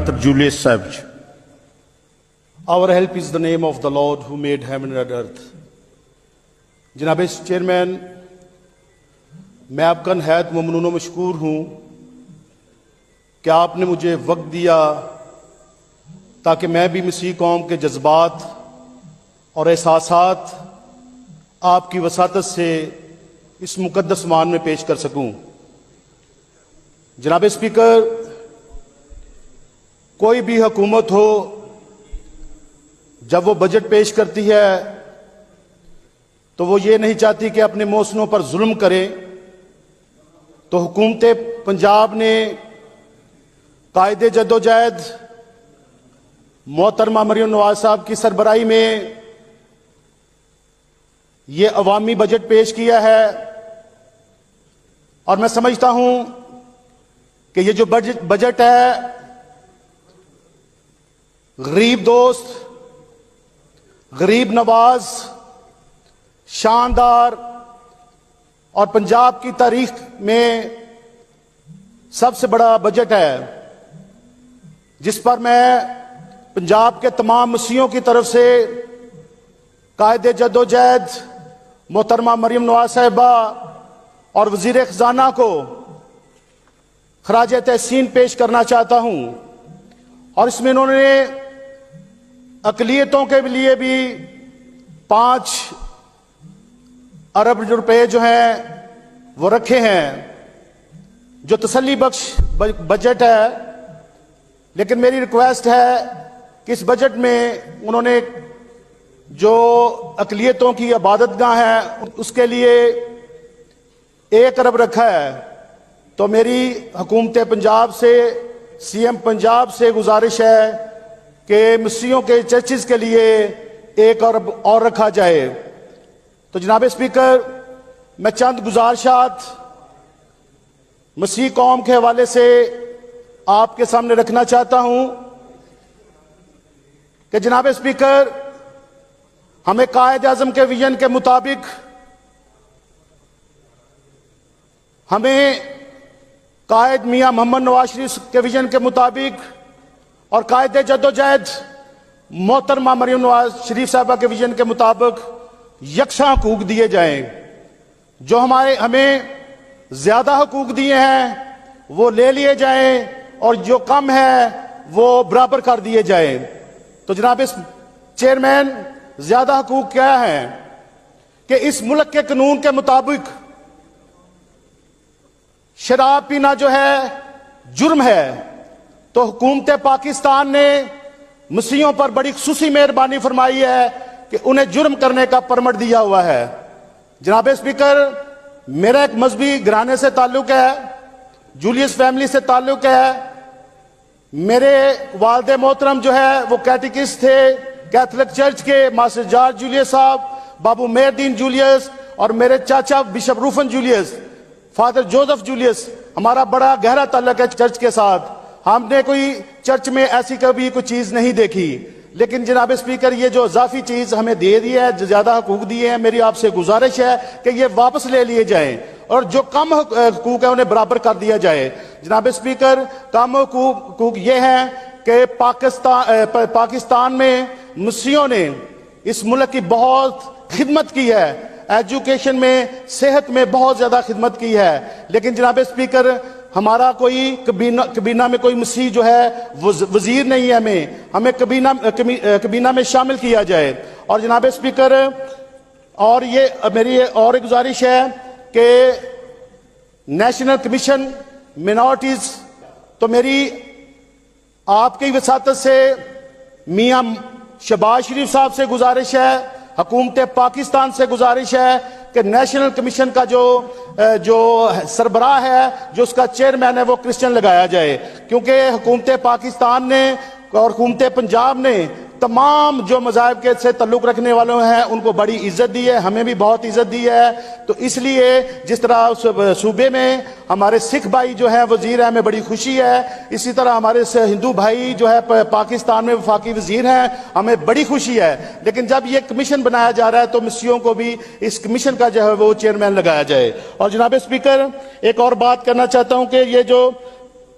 Dr. Julius Savage. Our help is the name of the Lord who made heaven and earth. जनाब chairman, मैं आपका नहायत ममनून व मशकूर हूँ कि आपने मुझे वक्त दिया ताकि मैं भी मसीह कौम के जज्बात और एहसासात आपकी वसातत से इस मुकद्दस मान में पेश कर सकूँ। जनाब स्पीकर, कोई भी हुकूमत हो, जब वो बजट पेश करती है तो वो ये नहीं चाहती कि अपने मौसनों पर जुल्म करे। तो हुकूमत पंजाब ने कायदे जद्दोजहद मोहतरमा मरियम नवाज साहब की सरबराही में ये अवामी बजट पेश किया है और मैं समझता हूं कि ये जो बजट है गरीब दोस्त, गरीब नवाज, शानदार और पंजाब की तारीख में सबसे बड़ा बजट है, जिस पर मैं पंजाब के तमाम मसीहों की तरफ से कायदे जद्दोजहद मोहतरमा मरियम नवाज साहिबा और वजीर खजाना को खराज तहसीन पेश करना चाहता हूं। और इसमें इन्होंने अकलियतों के लिए भी 5 अरब रुपए जो हैं वो रखे हैं, जो तसल्ली बख्श बजट है। लेकिन मेरी रिक्वेस्ट है कि इस बजट में उन्होंने जो अकलियतों की इबादतगाह है उसके लिए 1 अरब रखा है। तो मेरी हुकूमत पंजाब से, सीएम पंजाब से गुजारिश है कि मसीहों के चर्चिज के लिए 1 अरब और रखा जाए। तो जनाब स्पीकर, मैं चंद गुजारिशात मसीह कौम के हवाले से आपके सामने रखना चाहता हूं कि जनाब स्पीकर, हमें कायद आजम के विजन के मुताबिक हमें कायद मियां मोहम्मद नवाज शरीफ के विजन के मुताबिक और कायदे जद्दोजहद मोहतरमा मरियम नवाज शरीफ साहबा के विजन के मुताबिक यकसा हकूक दिए जाएं। जो हमें ज्यादा हकूक दिए हैं वो ले लिए जाएं और जो कम है वो बराबर कर दिए जाएं। तो जनाब चेयरमैन, ज्यादा हकूक क्या है कि इस मुल्क के कानून के मुताबिक शराब पीना जो है जुर्म है। तो हुकूमत पाकिस्तान ने मसीहों पर बड़ी खुसूसी मेहरबानी फरमाई है कि उन्हें जुर्म करने का परमिट दिया हुआ है। जनाब स्पीकर, मेरा एक मजहबी घराने से ताल्लुक है, जूलियस फैमिली से ताल्लुक है। मेरे वालिद मोहतरम जो है वो कैटेकिस्ट थे कैथोलिक चर्च के, मास्टर जॉर्ज जूलियस साहब, बाबू मेहरदीन जूलियस, और मेरे चाचा bishop Rufin Julius, father Joseph Julius. हमारा बड़ा गहरा ताल्लुक है चर्च के साथ। हमने कोई चर्च में ऐसी कभी कोई चीज नहीं देखी। लेकिन जनाब स्पीकर, ये जो इजाफी चीज हमें दे दी है, जो ज्यादा हकूक दिए हैं, मेरी आपसे गुजारिश है कि ये वापस ले लिए जाएं और जो कम हकूक है उन्हें बराबर कर दिया जाए। जनाब स्पीकर, कम हकूक ये है कि पाकिस्तान में मसीहों ने इस मुल्क की बहुत खिदमत की है, एजुकेशन में, सेहत में बहुत ज्यादा खिदमत की है। लेकिन जनाब स्पीकर, हमारा कोई कबीना में कोई मसीह जो है वो वजीर नहीं है। हमें कबीना में शामिल किया जाए। और जनाब स्पीकर, और ये मेरी और एक गुजारिश है कि नेशनल कमीशन मिनॉरिटीज, तो मेरी आपकी वसातत से मियां शहबाज शरीफ साहब से गुजारिश है, हुकूमत पाकिस्तान से गुजारिश है कि नेशनल कमीशन का जो सरबराह है, जो उसका चेयरमैन है, वो क्रिश्चियन लगाया जाए। क्योंकि हुकूमत पाकिस्तान ने और हुकूमत पंजाब ने तमाम जो मज़ाहिब के से तल्लुक़ रखने वालों हैं उनको बड़ी इज्जत दी है, हमें भी बहुत इज्जत दी है। तो इसलिए जिस तरह सूबे में हमारे सिख भाई जो है वजीर है, हमें बड़ी खुशी है। इसी तरह हमारे हिंदू भाई जो है पाकिस्तान में वफाकी वजीर हैं, हमें बड़ी खुशी है। लेकिन जब ये कमीशन बनाया जा रहा है तो मसीहों को भी इस कमीशन का जो है वो चेयरमैन लगाया जाए। और जनाब स्पीकर, एक और बात करना चाहता हूं कि ये जो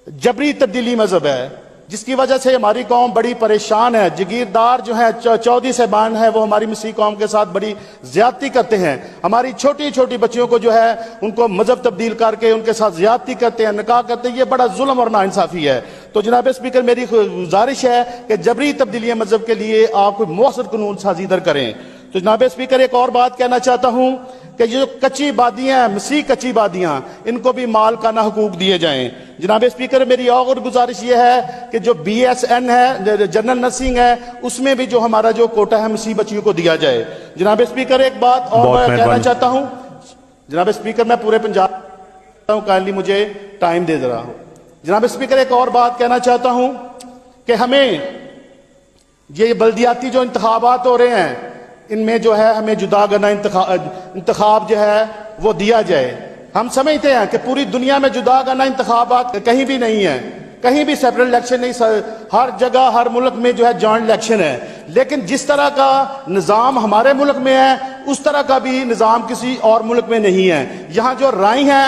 जबरी तब्दीली मजहब है, जिसकी वजह से हमारी कौम बड़ी परेशान है। जगीरदार जो है चौधरी साहबान है वो हमारी मसीह कौम के साथ बड़ी ज्यादती करते हैं। हमारी छोटी छोटी बच्चियों को जो है उनको मजहब तब्दील करके उनके साथ ज्यादती करते हैं, निकाह करते हैं। ये बड़ा जुल्म और नाइंसाफी है। तो जनाब स्पीकर, मेरी गुजारिश है कि जबरी तब्दीली मजहब के लिए आप कोई मौसर कानून साजी दर करें। तो जनाब स्पीकर, एक और बात कहना चाहता हूं कि ये जो कच्ची बादियां हैं, मसीह कच्ची बादियां, इनको भी मालकाना हुकूक दिए जाएं। जनाब स्पीकर, मेरी और गुजारिश ये है कि जो BSN है, जनरल नर्सिंग है, उसमें भी जो हमारा जो कोटा है मसीह बच्चियों को दिया जाए। जनाब स्पीकर, एक बात और मैं कहना चाहता हूं। जनाब स्पीकर, मैं पूरे पंजाब काइंडली मुझे टाइम दे रहा हूं। जनाब स्पीकर, एक और बात कहना चाहता हूं कि हमें ये बल्दियाती जो इंतखाबात हो रहे हैं, इनमें जो है हमें जुदा करना इंतखाब जो है वो दिया जाए। हम समझते हैं कि पूरी दुनिया में जुदा करना इंतखाबात कहीं भी नहीं है, कहीं भी सेपरेट इलेक्शन नहीं, हर जगह हर मुल्क में जो है जॉइंट इलेक्शन है। लेकिन जिस तरह का निज़ाम हमारे मुल्क में है, उस तरह का भी निज़ाम किसी और मुल्क में नहीं है। यहाँ जो राई है,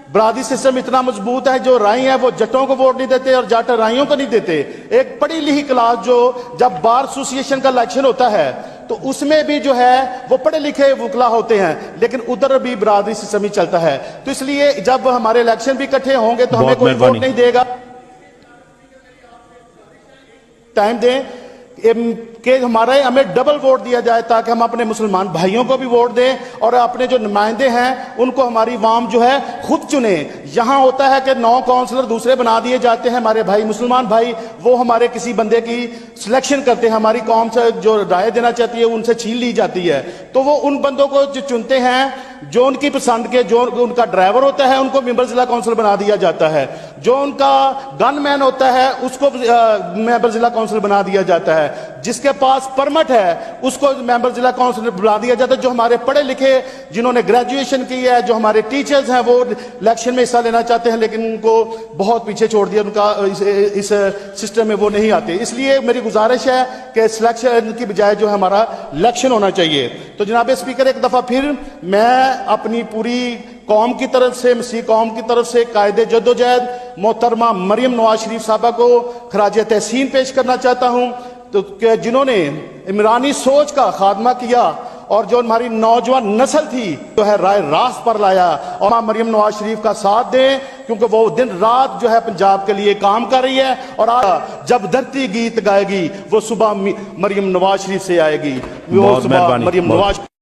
बरादरी सिस्टम इतना मजबूत है, जो राई है वो जटों को वोट नहीं देते और जाट राइयों को नहीं देते। एक पढ़ी लिखी क्लास जो जब बार एसोसिएशन का इलेक्शन होता है तो उसमें भी जो है वो पढ़े लिखे वकला होते हैं, लेकिन उधर भी बरादरी सिस्टम ही चलता है। तो इसलिए जब हमारे इलेक्शन भी इकट्ठे होंगे तो हमें कोई वोट नहीं देगा। टाइम दें कि हमें डबल वोट दिया जाए ताकि हम अपने मुसलमान भाइयों को भी वोट दें और अपने जो नुमाइंदे हैं उनको हमारी वाम जो है खुद चुने। यहां होता है कि 9 काउंसलर दूसरे बना दिए जाते हैं, हमारे भाई मुसलमान भाई वो हमारे किसी बंदे की सिलेक्शन करते हैं, हमारी कौम से जो राय देना चाहती है उनसे छीन ली जाती है। तो वो उन बंदों को जो चुनते हैं जो उनकी पसंद के, जो उनका ड्राइवर होता है उनको मेंबर जिला काउंसिल बना दिया जाता है, जो उनका गनमैन होता है उसको मेंबर जिला काउंसिल बना दिया जाता है, जिसके पास परमिट है उसको मेंबर जिला काउंसिल बना दिया जाता है। जो हमारे पढ़े लिखे जिन्होंने ग्रेजुएशन की है, जो हमारे टीचर्स हैं, वो इलेक्शन में हिस्सा लेना चाहते हैं लेकिन उनको बहुत पीछे छोड़ दिया, उनका इस सिस्टम में वो नहीं आते। इसलिए मेरी गुजारिश है कि सिलेक्शन की बजाय जो हमारा इलेक्शन होना चाहिए। तो जनाब स्पीकर, एक दफा फिर मैं अपनी पूरी कौम की तरफ से, मसीह कौम की तरफ से कायदे जद्दोजहद मोहतरमा मरियम नवाज शरीफ साहबा को खराज तहसीन पेश करना चाहता हूं, तो जिन्होंने इमरानी सोच का खात्मा किया और जो हमारी नौजवान नस्ल थी जो है राय रास्त पर लाया, और मरियम नवाज शरीफ का साथ दें क्योंकि वो दिन रात जो है पंजाब के लिए काम कर रही है। और आज जब धरती गीत गाएगी वो सुबह मरियम नवाज शरीफ से आएगी, वो सुबह मरियम नवाज